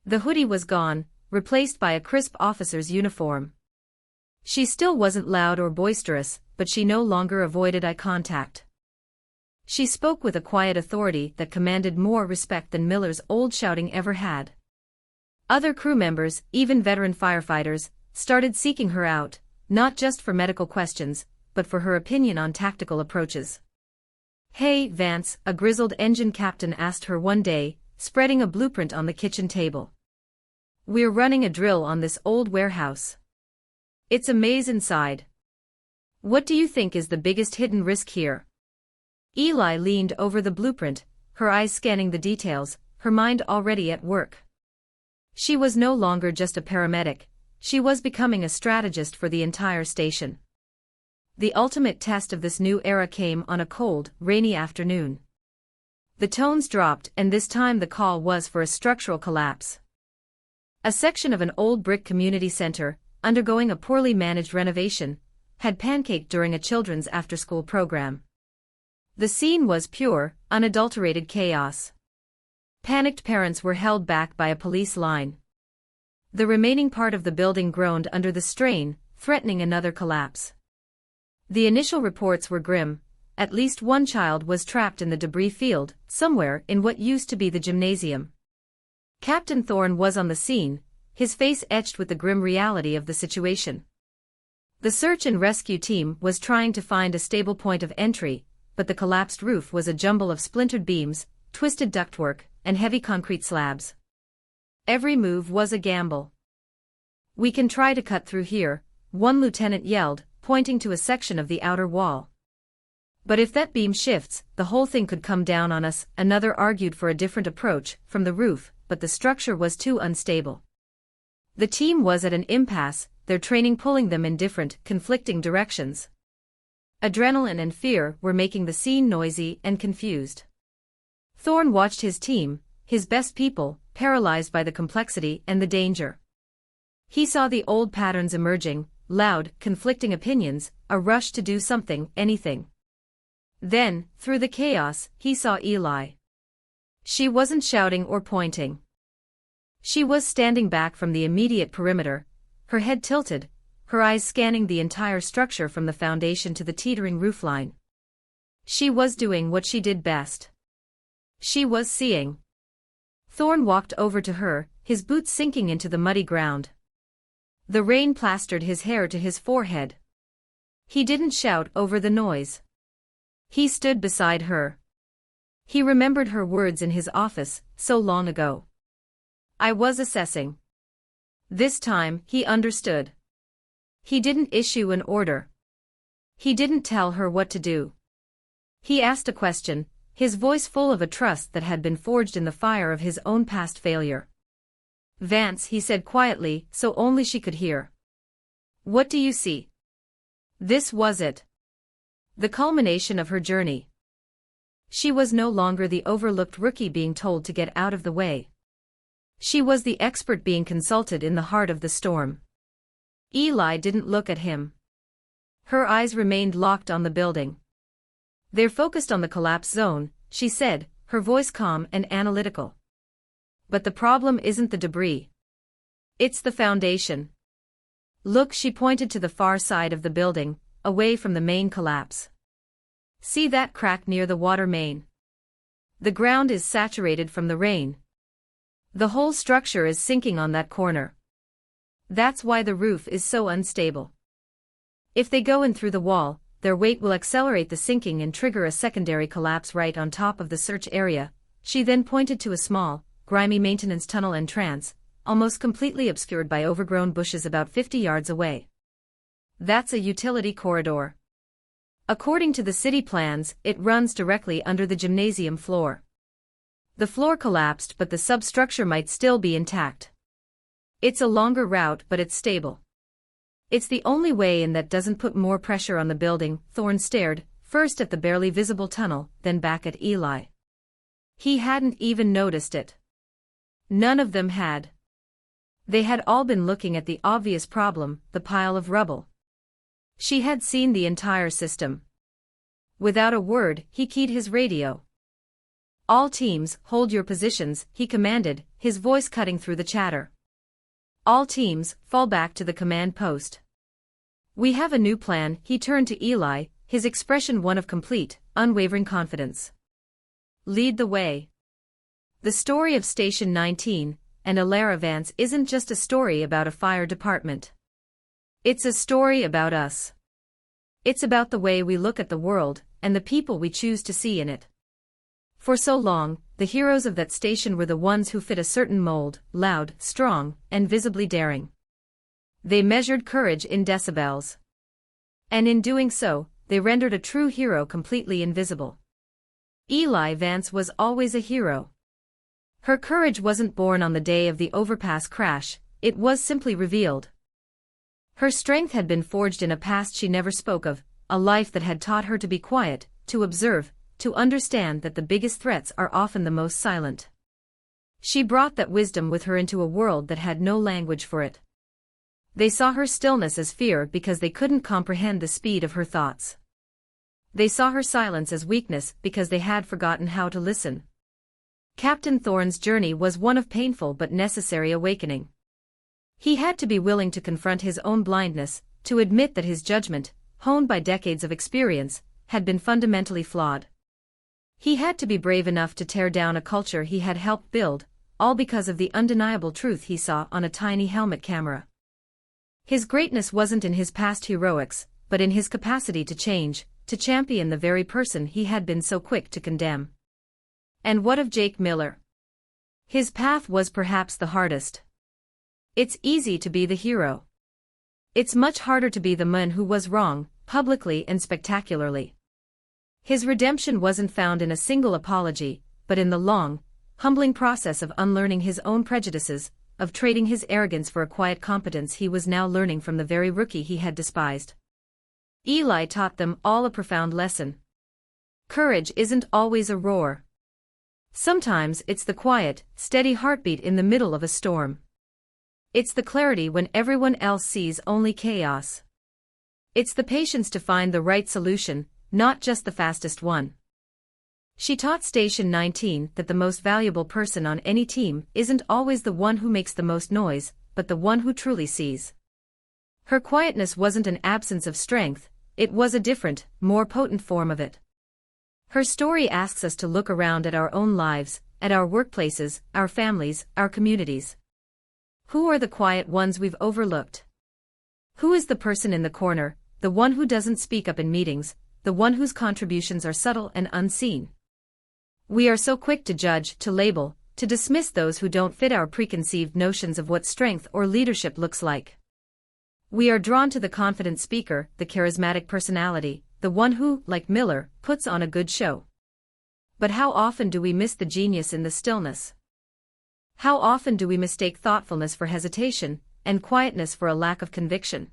The hoodie was gone, replaced by a crisp officer's uniform. She still wasn't loud or boisterous, but she no longer avoided eye contact. She spoke with a quiet authority that commanded more respect than Miller's old shouting ever had. Other crew members, even veteran firefighters, started seeking her out, not just for medical questions, but for her opinion on tactical approaches. "Hey, Vance," a grizzled engine captain asked her one day, spreading a blueprint on the kitchen table. "We're running a drill on this old warehouse. It's a maze inside. What do you think is the biggest hidden risk here?" Eli leaned over the blueprint, her eyes scanning the details, her mind already at work. She was no longer just a paramedic, she was becoming a strategist for the entire station. The ultimate test of this new era came on a cold, rainy afternoon. The tones dropped, and this time the call was for a structural collapse. A section of an old brick community center, undergoing a poorly managed renovation, had pancaked during a children's after-school program. The scene was pure, unadulterated chaos. Panicked parents were held back by a police line. The remaining part of the building groaned under the strain, threatening another collapse. The initial reports were grim. At least one child was trapped in the debris field, somewhere in what used to be the gymnasium. Captain Thorne was on the scene, his face etched with the grim reality of the situation. The search and rescue team was trying to find a stable point of entry, but the collapsed roof was a jumble of splintered beams, twisted ductwork, and heavy concrete slabs. Every move was a gamble. "We can try to cut through here," one lieutenant yelled, pointing to a section of the outer wall. "But if that beam shifts, the whole thing could come down on us," another argued for a different approach, from the roof, but the structure was too unstable. The team was at an impasse, their training pulling them in different, conflicting directions. Adrenaline and fear were making the scene noisy and confused. Thorne watched his team, his best people, paralyzed by the complexity and the danger. He saw the old patterns emerging, loud, conflicting opinions, a rush to do something, anything. Then, through the chaos, he saw Eli. She wasn't shouting or pointing. She was standing back from the immediate perimeter, her head tilted, her eyes scanning the entire structure from the foundation to the teetering roofline. She was doing what she did best. She was seeing. Thorne walked over to her, his boots sinking into the muddy ground. The rain plastered his hair to his forehead. He didn't shout over the noise. He stood beside her. He remembered her words in his office, so long ago. I was assessing. This time, he understood. He didn't issue an order. He didn't tell her what to do. He asked a question, his voice full of a trust that had been forged in the fire of his own past failure. Vance, he said quietly, so only she could hear. What do you see? This was it. The culmination of her journey. She was no longer the overlooked rookie being told to get out of the way. She was the expert being consulted in the heart of the storm. Eli didn't look at him. Her eyes remained locked on the building. They're focused on the collapse zone, she said, her voice calm and analytical. But the problem isn't the debris. It's the foundation. Look, she pointed to the far side of the building, away from the main collapse. See that crack near the water main? The ground is saturated from the rain. The whole structure is sinking on that corner. That's why the roof is so unstable. If they go in through the wall, their weight will accelerate the sinking and trigger a secondary collapse right on top of the search area. She then pointed to a small, grimy maintenance tunnel entrance, almost completely obscured by overgrown bushes about 50 yards away. That's a utility corridor. According to the city plans, it runs directly under the gymnasium floor. The floor collapsed, but the substructure might still be intact. It's a longer route, but it's stable. It's the only way in that doesn't put more pressure on the building. Thorne stared, first at the barely visible tunnel, then back at Eli. He hadn't even noticed it. None of them had. They had all been looking at the obvious problem, the pile of rubble. She had seen the entire system. Without a word, he keyed his radio. All teams, hold your positions, he commanded, his voice cutting through the chatter. All teams, fall back to the command post. We have a new plan. He turned to Eli, his expression one of complete, unwavering confidence. Lead the way. The story of Station 19 and Alara Vance isn't just a story about a fire department. It's a story about us. It's about the way we look at the world, and the people we choose to see in it. For so long, the heroes of that station were the ones who fit a certain mold, loud, strong, and visibly daring. They measured courage in decibels. And in doing so, they rendered a true hero completely invisible. Eli Vance was always a hero. Her courage wasn't born on the day of the overpass crash, it was simply revealed. Her strength had been forged in a past she never spoke of, a life that had taught her to be quiet, to observe, to understand that the biggest threats are often the most silent. She brought that wisdom with her into a world that had no language for it. They saw her stillness as fear because they couldn't comprehend the speed of her thoughts. They saw her silence as weakness because they had forgotten how to listen. Captain Thorne's journey was one of painful but necessary awakening. He had to be willing to confront his own blindness, to admit that his judgment, honed by decades of experience, had been fundamentally flawed. He had to be brave enough to tear down a culture he had helped build, all because of the undeniable truth he saw on a tiny helmet camera. His greatness wasn't in his past heroics, but in his capacity to change, to champion the very person he had been so quick to condemn. And what of Jake Miller? His path was perhaps the hardest. It's easy to be the hero. It's much harder to be the man who was wrong, publicly and spectacularly. His redemption wasn't found in a single apology, but in the long, humbling process of unlearning his own prejudices, of trading his arrogance for a quiet competence he was now learning from the very rookie he had despised. Eli taught them all a profound lesson. Courage isn't always a roar. Sometimes it's the quiet, steady heartbeat in the middle of a storm. It's the clarity when everyone else sees only chaos. It's the patience to find the right solution, not just the fastest one. She taught Station 19 that the most valuable person on any team isn't always the one who makes the most noise, but the one who truly sees. Her quietness wasn't an absence of strength, it was a different, more potent form of it. Her story asks us to look around at our own lives, at our workplaces, our families, our communities. Who are the quiet ones we've overlooked? Who is the person in the corner, the one who doesn't speak up in meetings, the one whose contributions are subtle and unseen? We are so quick to judge, to label, to dismiss those who don't fit our preconceived notions of what strength or leadership looks like. We are drawn to the confident speaker, the charismatic personality, the one who, like Miller, puts on a good show. But how often do we miss the genius in the stillness? How often do we mistake thoughtfulness for hesitation, and quietness for a lack of conviction?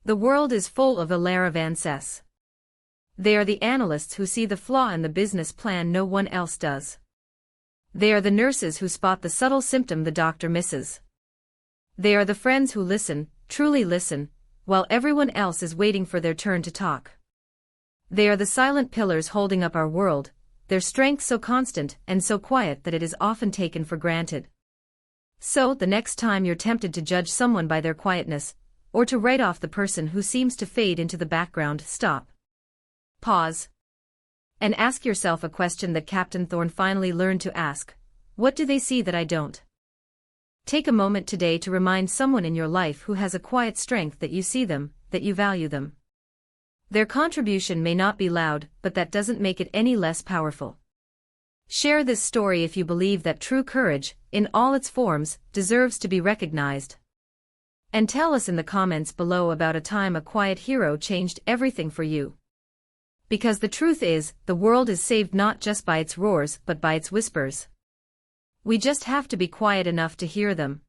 The world is full of Elaravances. They are the analysts who see the flaw in the business plan no one else does. They are the nurses who spot the subtle symptom the doctor misses. They are the friends who listen, truly listen, while everyone else is waiting for their turn to talk. They are the silent pillars holding up our world, their strength so constant and so quiet that it is often taken for granted. So, the next time you're tempted to judge someone by their quietness, or to write off the person who seems to fade into the background, stop. Pause. And ask yourself a question that Captain Thorne finally learned to ask: what do they see that I don't? Take a moment today to remind someone in your life who has a quiet strength that you see them, that you value them. Their contribution may not be loud, but that doesn't make it any less powerful. Share this story if you believe that true courage, in all its forms, deserves to be recognized. And tell us in the comments below about a time a quiet hero changed everything for you. Because the truth is, the world is saved not just by its roars but by its whispers. We just have to be quiet enough to hear them.